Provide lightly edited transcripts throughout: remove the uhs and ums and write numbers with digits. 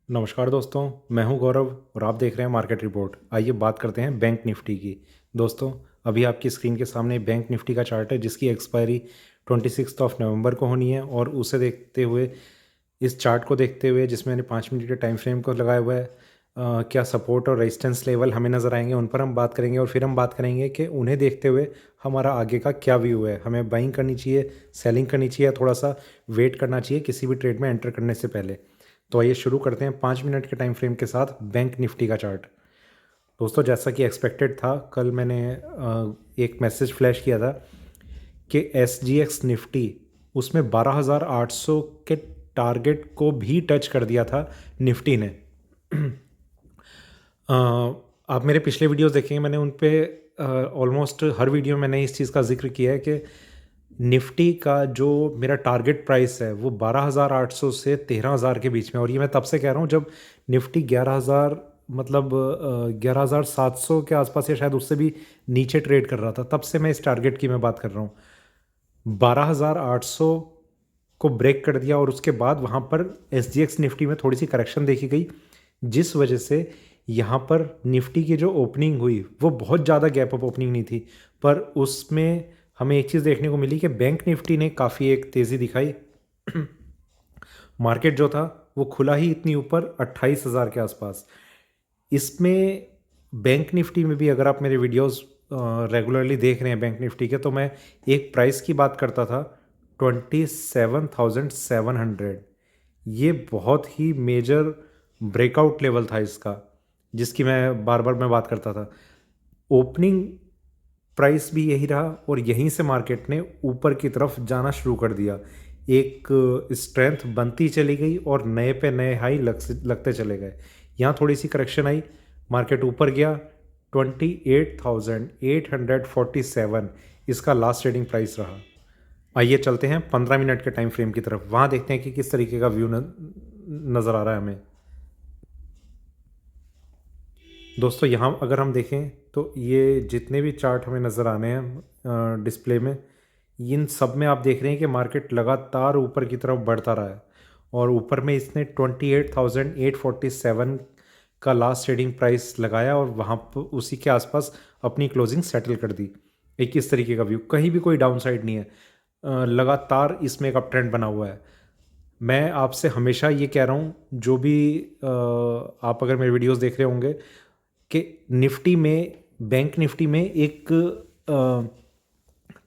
नमस्कार दोस्तों, मैं हूं गौरव और आप देख रहे हैं मार्केट रिपोर्ट। आइए बात करते हैं बैंक निफ्टी की। दोस्तों, अभी आपकी स्क्रीन के सामने बैंक निफ्टी का चार्ट है जिसकी एक्सपायरी 26 नवंबर को होनी है। और उसे देखते हुए, इस चार्ट को देखते हुए जिसमें मैंने 5 मिनट के टाइम फ्रेम को लगाया हुआ है, क्या सपोर्ट और रेजिस्टेंस लेवल हमें नज़र आएंगे, उन पर हम बात करेंगे। और फिर हम बात करेंगे कि उन्हें देखते हुए हमारा आगे का क्या व्यू है, हमें बाइंग करनी चाहिए, सेलिंग करनी चाहिए, या थोड़ा सा वेट करना चाहिए किसी भी ट्रेड में एंटर करने से पहले। तो आइए शुरू करते हैं 5 मिनट के टाइम फ्रेम के साथ बैंक निफ्टी का चार्ट। दोस्तों, जैसा कि एक्सपेक्टेड था, कल मैंने एक मैसेज फ्लैश किया था कि एस जी एक्स निफ्टी उसमें 12,800 के टारगेट को भी टच कर दिया था निफ्टी ने। आप मेरे पिछले वीडियोस देखेंगे, मैंने उन पे ऑलमोस्ट हर वीडियो में मैंने इस चीज़ का जिक्र किया है कि निफ्टी का जो मेरा टारगेट प्राइस है वो 12,800 से 13,000 के बीच में। और ये मैं तब से कह रहा हूँ जब निफ्टी 11,000 मतलब 11,700 के आसपास या शायद उससे भी नीचे ट्रेड कर रहा था। तब से मैं इस टारगेट की मैं बात कर रहा हूँ। 12,800 को ब्रेक कर दिया और उसके बाद वहाँ पर एस जी एक्स निफ्टी में थोड़ी सी करेक्शन देखी गई, जिस वजह से यहाँ पर निफ्टी की जो ओपनिंग हुई वो बहुत ज़्यादा गैप अप ओपनिंग नहीं थी। पर उसमें हमें एक चीज़ देखने को मिली कि बैंक निफ्टी ने काफ़ी एक तेज़ी दिखाई। मार्केट जो था वो खुला ही इतनी ऊपर 28,000 के आसपास। इसमें बैंक निफ्टी में भी अगर आप मेरे वीडियोस रेगुलरली देख रहे हैं बैंक निफ्टी के, तो मैं एक प्राइस की बात करता था 27,700। ये बहुत ही मेजर ब्रेकआउट लेवल था इसका, जिसकी मैं बार बार मैं बात करता था। ओपनिंग प्राइस भी यही रहा और यहीं से मार्केट ने ऊपर की तरफ जाना शुरू कर दिया। एक स्ट्रेंथ बनती चली गई और नए पे नए हाई लगते चले गए। यहाँ थोड़ी सी करेक्शन आई, मार्केट ऊपर गया। 28,847 इसका लास्ट ट्रेडिंग प्राइस रहा। आइए चलते हैं 15 मिनट के टाइम फ्रेम की तरफ, वहाँ देखते हैं कि किस तरीके का व्यू नज़र आ रहा है हमें। दोस्तों, यहाँ अगर हम देखें तो ये जितने भी चार्ट हमें नज़र आने हैं डिस्प्ले में, इन सब में आप देख रहे हैं कि मार्केट लगातार ऊपर की तरफ बढ़ता रहा है। और ऊपर में इसने 28,847 का लास्ट ट्रेडिंग प्राइस लगाया और वहाँ पर उसी के आसपास अपनी क्लोजिंग सेटल कर दी। एक इस तरीके का व्यू, कहीं भी कोई डाउन साइड नहीं है, लगातार इसमें एक अप ट्रेंड बना हुआ है। मैं आपसे हमेशा ये कह रहा हूँ, जो भी आप अगर मेरे वीडियोस देख रहे होंगे, कि निफ्टी में, बैंक निफ्टी में एक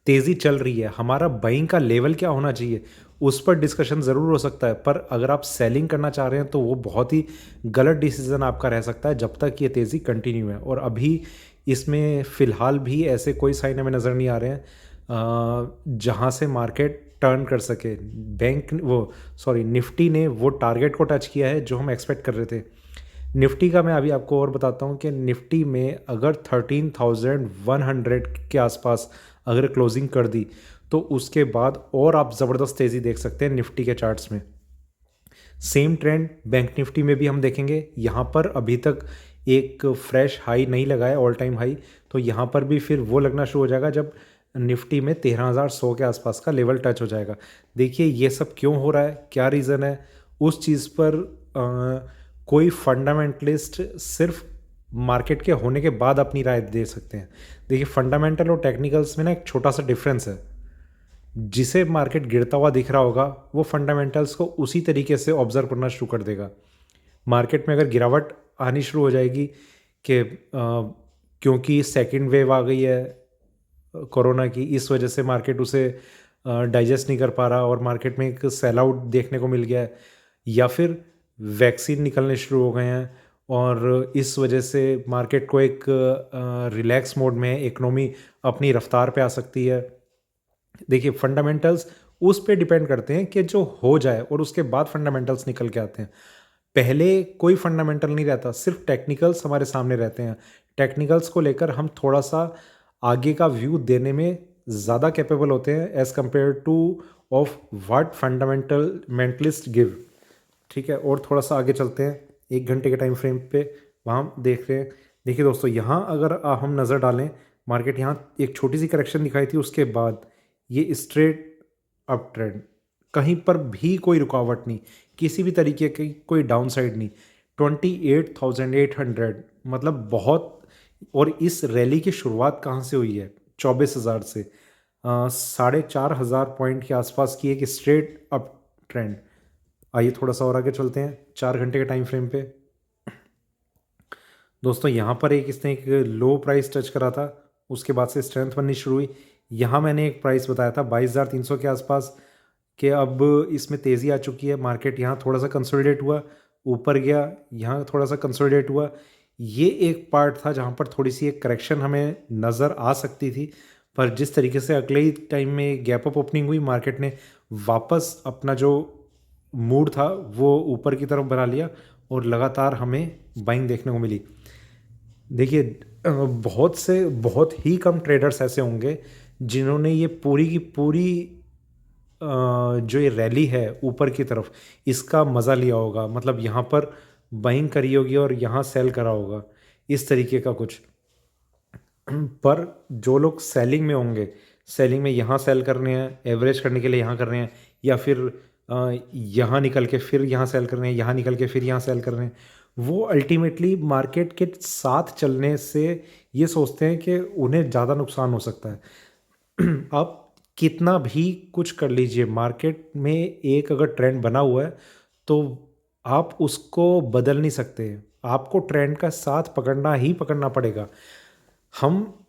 तेज़ी चल रही है। हमारा बाइंग का लेवल क्या होना चाहिए उस पर डिस्कशन ज़रूर हो सकता है, पर अगर आप सेलिंग करना चाह रहे हैं तो वो बहुत ही गलत डिसीजन आपका रह सकता है जब तक ये तेज़ी कंटिन्यू है। और अभी इसमें फ़िलहाल भी ऐसे कोई साइन हमें नज़र नहीं आ रहे हैं जहाँ से मार्केट टर्न कर सके। निफ्टी ने वो टारगेट को टच किया है जो हम एक्सपेक्ट कर रहे थे। निफ्टी का मैं अभी आपको और बताता हूँ कि निफ्टी में अगर 13,100 के आसपास अगर क्लोजिंग कर दी तो उसके बाद और आप ज़बरदस्त तेज़ी देख सकते हैं निफ्टी के चार्ट्स में। सेम ट्रेंड बैंक निफ्टी में भी हम देखेंगे। यहाँ पर अभी तक एक फ्रेश हाई नहीं लगा है, ऑल टाइम हाई। तो यहाँ पर भी फिर वो लगना शुरू हो जाएगा जब निफ्टी में 13,100 के आसपास का लेवल टच हो जाएगा। देखिए ये सब क्यों हो रहा है, क्या रीज़न है, उस चीज़ पर कोई फंडामेंटलिस्ट सिर्फ मार्केट के होने के बाद अपनी राय दे सकते हैं। देखिए, फंडामेंटल और टेक्निकल्स में ना एक छोटा सा डिफरेंस है। जिसे मार्केट गिरता हुआ दिख रहा होगा वो फंडामेंटल्स को उसी तरीके से ऑब्जर्व करना शुरू कर देगा। मार्केट में अगर गिरावट आनी शुरू हो जाएगी कि क्योंकि सेकेंड वेव आ गई है कोरोना की, इस वजह से मार्केट उसे डाइजेस्ट नहीं कर पा रहा और मार्केट में एक सेल आउट देखने को मिल गया है, या फिर वैक्सीन निकलने शुरू हो गए हैं और इस वजह से मार्केट को एक रिलैक्स मोड में, इकोनॉमी अपनी रफ्तार पे आ सकती है। देखिए, फंडामेंटल्स उस पे डिपेंड करते हैं कि जो हो जाए और उसके बाद फंडामेंटल्स निकल के आते हैं। पहले कोई फंडामेंटल नहीं रहता, सिर्फ टेक्निकल्स हमारे सामने रहते हैं। टेक्निकल्स को लेकर हम थोड़ा सा आगे का व्यू देने में ज़्यादा कैपेबल होते हैं as compare two of what fundamentalist give. ठीक है, और थोड़ा सा आगे चलते हैं 1 घंटे के टाइम फ्रेम पे, वहाँ देख रहे हैं। देखिए दोस्तों, यहाँ अगर हम नज़र डालें, मार्केट यहाँ एक छोटी सी करेक्शन दिखाई थी, उसके बाद ये स्ट्रेट अप ट्रेंड कहीं पर भी कोई रुकावट नहीं, किसी भी तरीके की कोई डाउन साइड नहीं। 28,800 मतलब बहुत। और इस रैली की शुरुआत कहाँ से हुई है? 24,000 से। 4,500 पॉइंट के आसपास की एक स्ट्रेट अप ट्रेंड। आइए थोड़ा सा और आगे चलते हैं 4 घंटे के टाइम फ्रेम पे। दोस्तों यहाँ पर इसने एक लो प्राइस टच करा था, उसके बाद से स्ट्रेंथ बननी शुरू हुई। यहाँ मैंने एक प्राइस बताया था 22,300 के आसपास, कि अब इसमें तेज़ी आ चुकी है। मार्केट यहाँ थोड़ा सा कंसोलिडेट हुआ, ऊपर गया, यहाँ थोड़ा सा कंसोलिडेट हुआ। ये एक पार्ट था जहाँ पर थोड़ी सी एक करेक्शन हमें नज़र आ सकती थी, पर जिस तरीके से अगले ही टाइम में गैप अप ओपनिंग हुई, मार्केट ने वापस अपना जो मूड था वो ऊपर की तरफ बना लिया और लगातार हमें बाइंग देखने को मिली। देखिए बहुत ही कम ट्रेडर्स ऐसे होंगे जिन्होंने ये पूरी की पूरी जो ये रैली है ऊपर की तरफ, इसका मज़ा लिया होगा। मतलब यहाँ पर बाइंग करी होगी और यहाँ सेल करा होगा, इस तरीके का कुछ। पर जो लोग सेलिंग में होंगे, सेलिंग में यहाँ सेल करने हैं, एवरेज करने के लिए यहाँ कर रहे हैं, या फिर यहाँ निकल के फिर यहाँ सेल कर रहे हैं, यहाँ निकल के फिर यहाँ सेल कर रहे हैं, वो अल्टीमेटली मार्केट के साथ चलने से ये सोचते हैं कि उन्हें ज़्यादा नुकसान हो सकता है। आप कितना भी कुछ कर लीजिए, मार्केट में एक अगर ट्रेंड बना हुआ है तो आप उसको बदल नहीं सकते। आपको ट्रेंड का साथ पकड़ना ही पकड़ना पड़ेगा। हम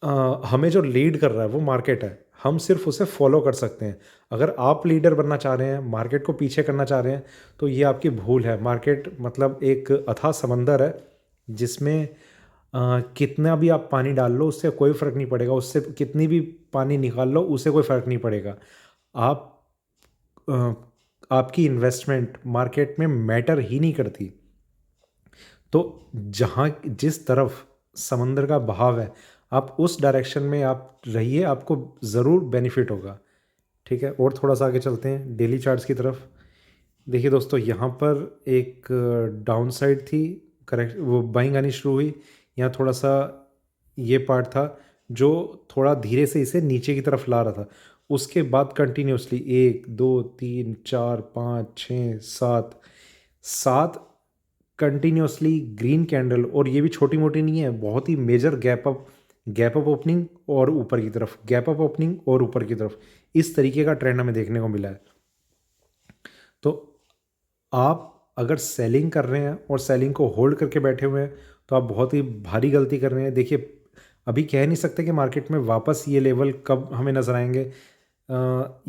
हमें जो लीड कर रहा है वो मार्केट है, हम सिर्फ उसे फॉलो कर सकते हैं। अगर आप लीडर बनना चाह रहे हैं, मार्केट को पीछे करना चाह रहे हैं, तो ये आपकी भूल है। मार्केट मतलब एक अथाह समंदर है जिसमें कितना भी आप पानी डाल लो उससे कोई फ़र्क नहीं पड़ेगा, उससे कितनी भी पानी निकाल लो उससे कोई फ़र्क नहीं पड़ेगा। आप अ, आपकी इन्वेस्टमेंट मार्केट में मैटर ही नहीं करती। तो जहाँ जिस तरफ समंदर का बहाव है, आप उस डायरेक्शन में आप रहिए, आपको ज़रूर बेनिफिट होगा। ठीक है, और थोड़ा सा आगे चलते हैं डेली चार्ट्स की तरफ। देखिए दोस्तों, यहाँ पर एक डाउन साइड थी, करेक्ट, वो बाइंग आनी शुरू हुई। यहाँ थोड़ा सा ये पार्ट था जो थोड़ा धीरे से इसे नीचे की तरफ ला रहा था। उसके बाद कंटिन्यूसली 1 2 3 4 5 6 7 7 कंटिन्यूसली ग्रीन कैंडल, और ये भी छोटी मोटी नहीं है, बहुत ही मेजर गैप अप ओपनिंग और ऊपर की तरफ, गैप अप ओपनिंग और ऊपर की तरफ, इस तरीके का ट्रेंड हमें देखने को मिला है। तो आप अगर सेलिंग कर रहे हैं और सेलिंग को होल्ड करके बैठे हुए हैं तो आप बहुत ही भारी गलती कर रहे हैं। देखिए, अभी कह नहीं सकते कि मार्केट में वापस ये लेवल कब हमें नज़र आएंगे।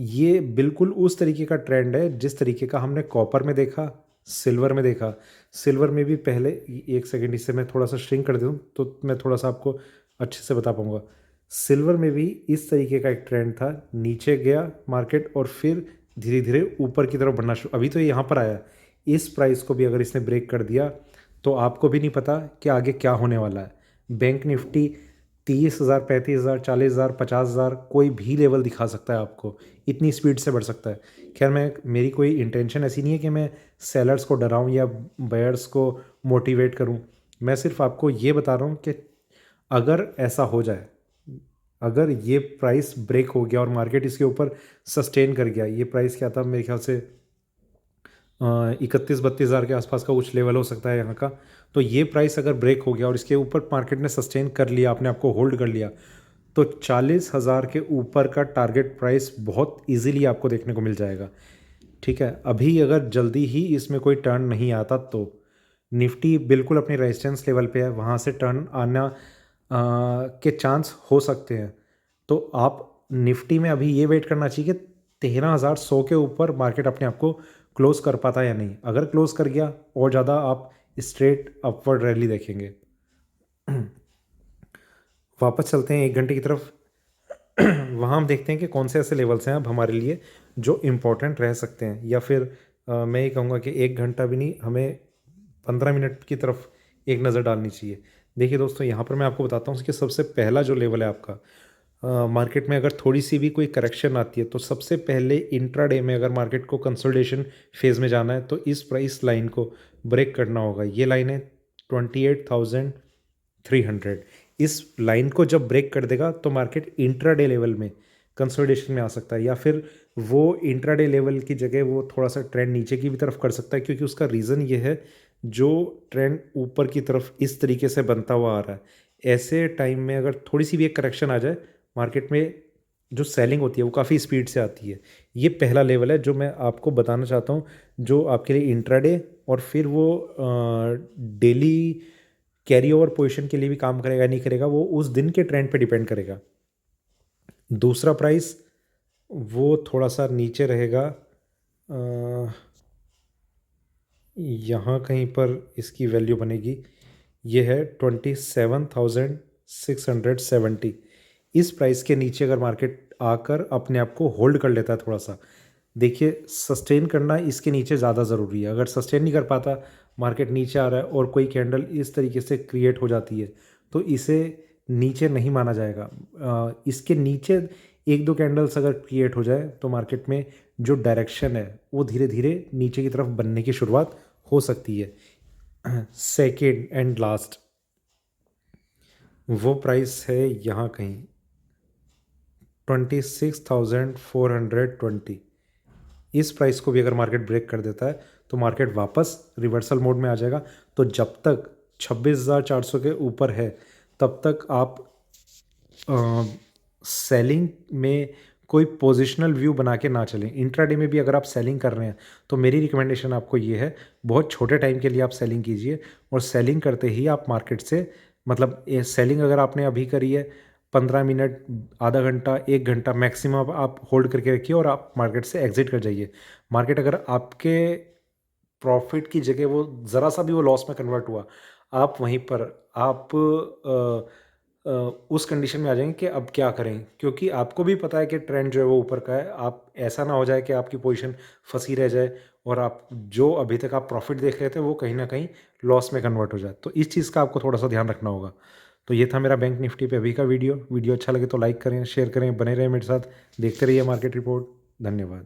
ये बिल्कुल उस तरीके का ट्रेंड है जिस तरीके का हमने कॉपर में देखा, सिल्वर में देखा। सिल्वर में भी पहले, एक सेकेंड इसे मैं थोड़ा सा श्रिंक कर दूँ तो मैं थोड़ा सा आपको अच्छे से बता पाऊँगा। सिल्वर में भी इस तरीके का एक ट्रेंड था, नीचे गया मार्केट और फिर धीरे धीरे ऊपर की तरफ बढ़ना शुरू। अभी तो ये यहाँ पर आया, इस प्राइस को भी अगर इसने ब्रेक कर दिया तो आपको भी नहीं पता कि आगे क्या होने वाला है। बैंक निफ्टी 30,000, 35,000, 40,000, 50,000 कोई भी लेवल दिखा सकता है आपको, इतनी स्पीड से बढ़ सकता है। खैर, मेरी कोई इंटेंशन ऐसी नहीं है कि मैं सेलर्स को डराऊं या बायर्स को मोटिवेट करूं। मैं सिर्फ आपको ये बता रहा हूं कि अगर ऐसा हो जाए, अगर ये प्राइस ब्रेक हो गया और मार्केट इसके ऊपर सस्टेन कर गया, ये प्राइस क्या था मेरे ख्याल से 31-32 हज़ार के आसपास का कुछ लेवल हो सकता है यहाँ का। तो ये प्राइस अगर ब्रेक हो गया और इसके ऊपर मार्केट ने सस्टेन कर लिया, आपने आपको होल्ड कर लिया, तो 40,000 के ऊपर का टारगेट प्राइस बहुत इजीली आपको देखने को मिल जाएगा। ठीक है, अभी अगर जल्दी ही इसमें कोई टर्न नहीं आता तो निफ्टी बिल्कुल अपने रेजिस्टेंस लेवल पे है, वहाँ से टर्न आना के चांस हो सकते हैं। तो आप निफ्टी में अभी ये वेट करना चाहिए कि 13,100 के ऊपर मार्केट अपने आप को क्लोज कर पाता है या नहीं। अगर क्लोज कर गया और ज़्यादा आप स्ट्रेट अपवर्ड रैली देखेंगे। वापस चलते हैं 1 घंटे की तरफ। वहाँ हम देखते हैं कि कौन से ऐसे लेवल्स हैं अब हमारे लिए जो इम्पोर्टेंट रह सकते हैं, या फिर मैं ये कहूँगा कि 1 घंटा भी नहीं, हमें 15 मिनट की तरफ एक नज़र डालनी चाहिए। देखिए दोस्तों, यहाँ पर मैं आपको बताता हूँ कि सबसे पहला जो लेवल है आपका, मार्केट में अगर थोड़ी सी भी कोई करेक्शन आती है तो सबसे पहले इंट्राडे में अगर मार्केट को कंसोलिडेशन फेज़ में जाना है तो इस प्राइस लाइन को ब्रेक करना होगा। ये लाइन है 28,300। इस लाइन को जब ब्रेक कर देगा तो मार्केट इंट्राडे लेवल में कंसोलिडेशन में आ सकता है, या फिर वो इंट्राडे लेवल की जगह वो थोड़ा सा ट्रेंड नीचे की भी तरफ कर सकता है, क्योंकि उसका रीज़न ये है जो ट्रेंड ऊपर की तरफ इस तरीके से बनता हुआ आ रहा है। ऐसे टाइम में अगर थोड़ी सी भी एक करेक्शन आ जाए मार्केट में, जो सेलिंग होती है वो काफ़ी स्पीड से आती है। ये पहला लेवल है जो मैं आपको बताना चाहता हूँ, जो आपके लिए इंट्राडे और फिर वो डेली कैरी ओवर पोजिशन के लिए भी काम करेगा नहीं करेगा, वो उस दिन के ट्रेंड पे डिपेंड करेगा। दूसरा प्राइस वो थोड़ा सा नीचे रहेगा, यहाँ कहीं पर इसकी वैल्यू बनेगी, ये है 27,670। इस प्राइस के नीचे अगर मार्केट आकर अपने आप को होल्ड कर लेता है थोड़ा सा, देखिए सस्टेन करना इसके नीचे ज़्यादा ज़रूरी है। अगर सस्टेन नहीं कर पाता, मार्केट नीचे आ रहा है और कोई कैंडल इस तरीके से क्रिएट हो जाती है, तो इसे नीचे नहीं माना जाएगा। इसके नीचे एक दो कैंडल्स अगर क्रिएट हो जाए तो मार्केट में जो डायरेक्शन है वो धीरे धीरे नीचे की तरफ बनने की शुरुआत हो सकती है। सेकेंड एंड लास्ट वो प्राइस है यहाँ कहीं 26,420। इस प्राइस को भी अगर मार्केट ब्रेक कर देता है तो मार्केट वापस रिवर्सल मोड में आ जाएगा। तो जब तक 26,400 के ऊपर है तब तक आप सेलिंग में कोई पोजिशनल व्यू बना के ना चलें। इंट्राडे में भी अगर आप सेलिंग कर रहे हैं तो मेरी रिकमेंडेशन आपको ये है, बहुत छोटे टाइम के लिए आप सेलिंग कीजिए, और सेलिंग करते ही आप मार्केट से, मतलब ये सेलिंग अगर आपने अभी करी है 15 मिनट, आधा घंटा, 1 घंटा मैक्सिमम आप होल्ड करके रखिए और आप मार्केट से एग्जिट कर जाइए। मार्केट अगर आपके प्रॉफिट की जगह वो ज़रा सा भी वो लॉस में कन्वर्ट हुआ, आप वहीं पर आप उस कंडीशन में आ जाएंगे कि अब क्या करें, क्योंकि आपको भी पता है कि ट्रेंड जो है वो ऊपर का है। आप ऐसा ना हो जाए कि आपकी पोजीशन फंसी रह जाए और आप जो अभी तक आप प्रॉफिट देख रहे थे वो कहीं ना कहीं लॉस में कन्वर्ट हो जाए। तो इस चीज़ का आपको थोड़ा सा ध्यान रखना होगा। तो ये था मेरा बैंक निफ्टी पे अभी का वीडियो अच्छा लगे तो लाइक करें, शेयर करें, बने रहें मेरे साथ, देखते रहिए मार्केट रिपोर्ट। धन्यवाद।